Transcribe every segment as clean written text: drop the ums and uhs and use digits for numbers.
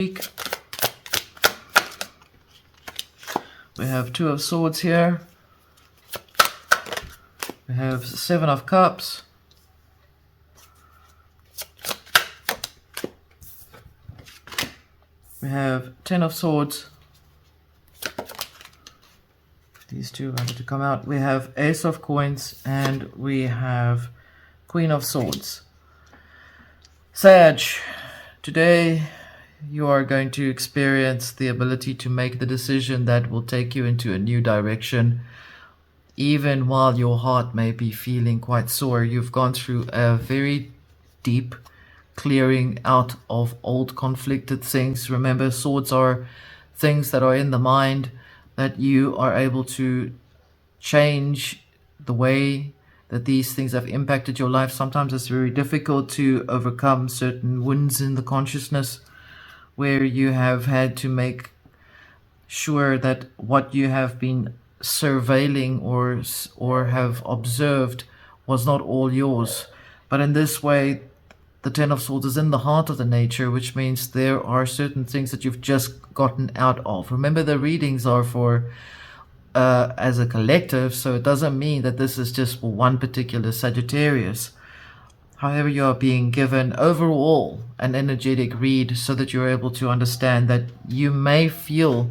We have Two of Swords here. We have Seven of Cups. We have Ten of Swords. These two wanted to come out. We have Ace of Coins and we have Queen of Swords. Sag, today you are going to experience the ability to make the decision that will take you into a new direction. Even while your heart may be feeling quite sore, you've gone through a very deep clearing out of old conflicted things. Remember, swords are things that are in the mind that you are able to change the way that these things have impacted your life. Sometimes it's very difficult to overcome certain wounds in the consciousness where you have had to make sure that what you have been surveilling or have observed was not all yours. But in this way, the Ten of Swords is in the heart of the nature, which means there are certain things that you've just gotten out of. Remember, the readings are for as a collective, so it doesn't mean that this is just for one particular Sagittarius. However, you are being given overall an energetic read so that you're able to understand that you may feel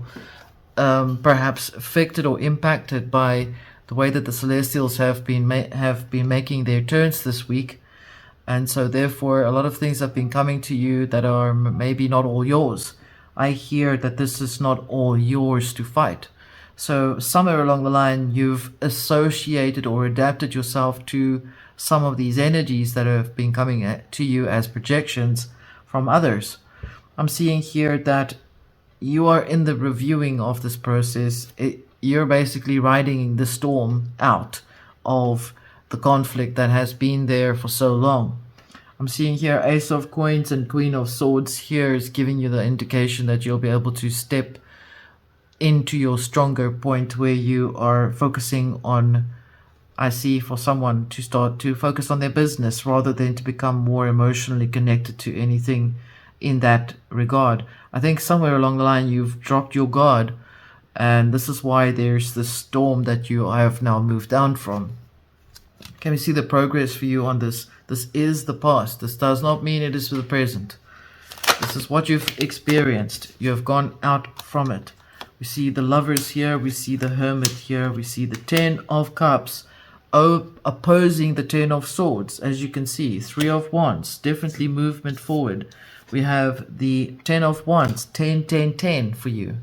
perhaps affected or impacted by the way that the Celestials have been making their turns this week. And so therefore, a lot of things have been coming to you that are maybe not all yours. I hear that this is not all yours to fight. So somewhere along the line, you've associated or adapted yourself to some of these energies that have been coming to you as projections from others. I'm seeing here that you are in the reviewing of this process. You're basically riding the storm out of the conflict that has been there for so long. I'm seeing here Ace of Coins and Queen of Swords here is giving you the indication that you'll be able to step into your stronger point where you are focusing on, I see, for someone to start to focus on their business rather than to become more emotionally connected to anything in that regard. I think somewhere along the line you've dropped your guard, and this is why there's this storm that you have now moved down from. Can we see the progress for you on this? This is the past. This does not mean it is the present. This is what you've experienced. You have gone out from it. We see the Lovers here. We see the Hermit here. We see the Ten of Cups opposing the Ten of Swords. As you can see, Three of Wands, definitely movement forward. We have the Ten of Wands, 10, 10, 10 for you.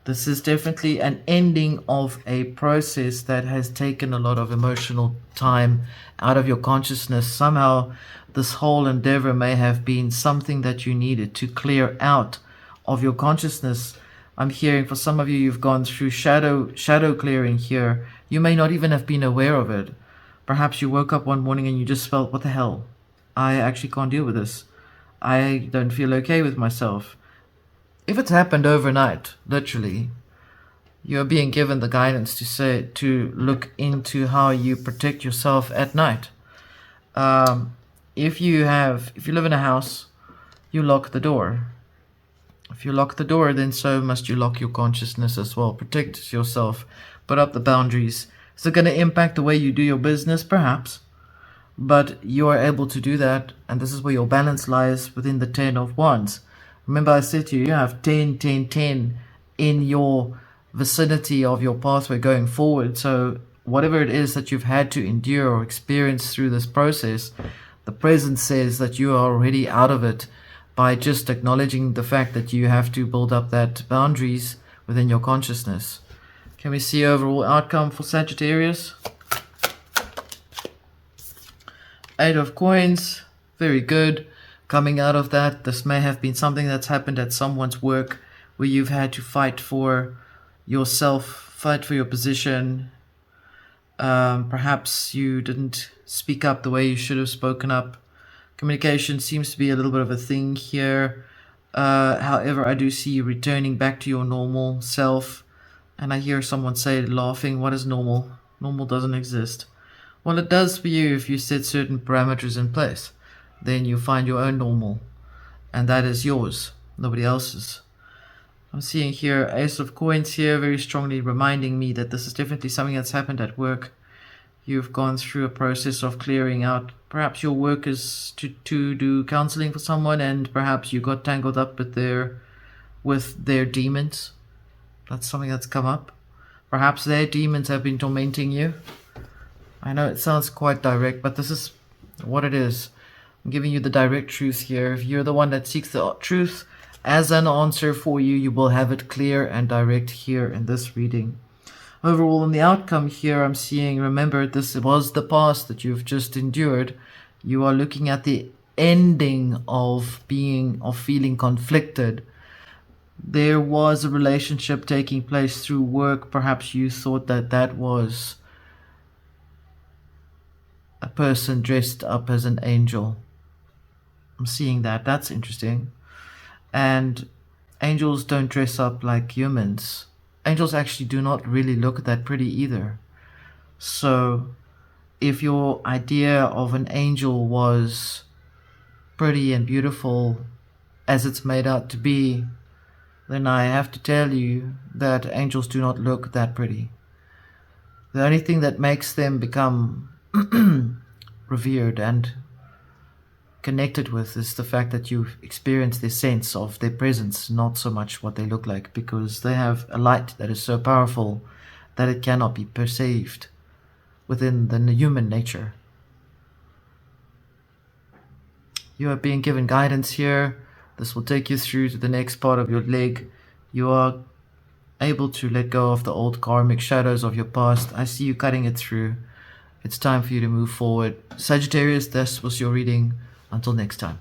This is definitely an ending of a process that has taken a lot of emotional time out of your consciousness. Somehow this whole endeavor may have been something that you needed to clear out of your consciousness. I'm hearing for some of you, you've gone through shadow clearing here. You may not even have been aware of it. Perhaps you woke up one morning and you just felt, what the hell? I actually can't deal with this. I don't feel okay with myself. If it's happened overnight, literally, you're being given the guidance to look into how you protect yourself at night. If you live in a house, you lock the door. If you lock the door, then so must you lock your consciousness as well. Protect yourself. Put up the boundaries. Is it going to impact the way you do your business? Perhaps. But you are able to do that. And this is where your balance lies within the Ten of Wands. Remember I said to you, you have 10, 10, 10 in your vicinity of your pathway going forward. So whatever it is that you've had to endure or experience through this process, the present says that you are already out of it, by just acknowledging the fact that you have to build up that boundaries within your consciousness. Can we see overall outcome for Sagittarius? Eight of Coins, very good. Coming out of that, this may have been something that's happened at someone's work where you've had to fight for yourself, fight for your position. Perhaps you didn't speak up the way you should have spoken up. Communication seems to be a little bit of a thing here. However, I do see you returning back to your normal self. And I hear someone say, laughing, what is normal? Normal doesn't exist. Well, it does for you if you set certain parameters in place. Then you find your own normal. And that is yours. nobody else's. I'm seeing here Ace of Coins here, very strongly reminding me that this is definitely something that's happened at work. You've gone through a process of clearing out. Perhaps your work is to do counseling for someone, and perhaps you got tangled up with their demons. That's something that's come up. Perhaps their demons have been tormenting you. I know it sounds quite direct, but this is what it is. I'm giving you the direct truth here. If you're the one that seeks the truth as an answer for you, you will have it clear and direct here in this reading. Overall, in the outcome here, I'm seeing, remember, this was the past that you've just endured. You are looking at the ending of feeling conflicted. There was a relationship taking place through work. Perhaps you thought that was a person dressed up as an angel. I'm seeing that. That's interesting. And angels don't dress up like humans. Angels actually do not really look that pretty either. So if your idea of an angel was pretty and beautiful as it's made out to be, then I have to tell you that angels do not look that pretty. The only thing that makes them become revered and connected with is the fact that you've experienced the sense of their presence, not so much what they look like, because they have a light that is so powerful that it cannot be perceived within the human nature. You are being given guidance here. This will take you through to the next part of your leg. You are able to let go of the old karmic shadows of your past. I see you cutting it through. It's time for you to move forward. Sagittarius, this was your reading. Until next time.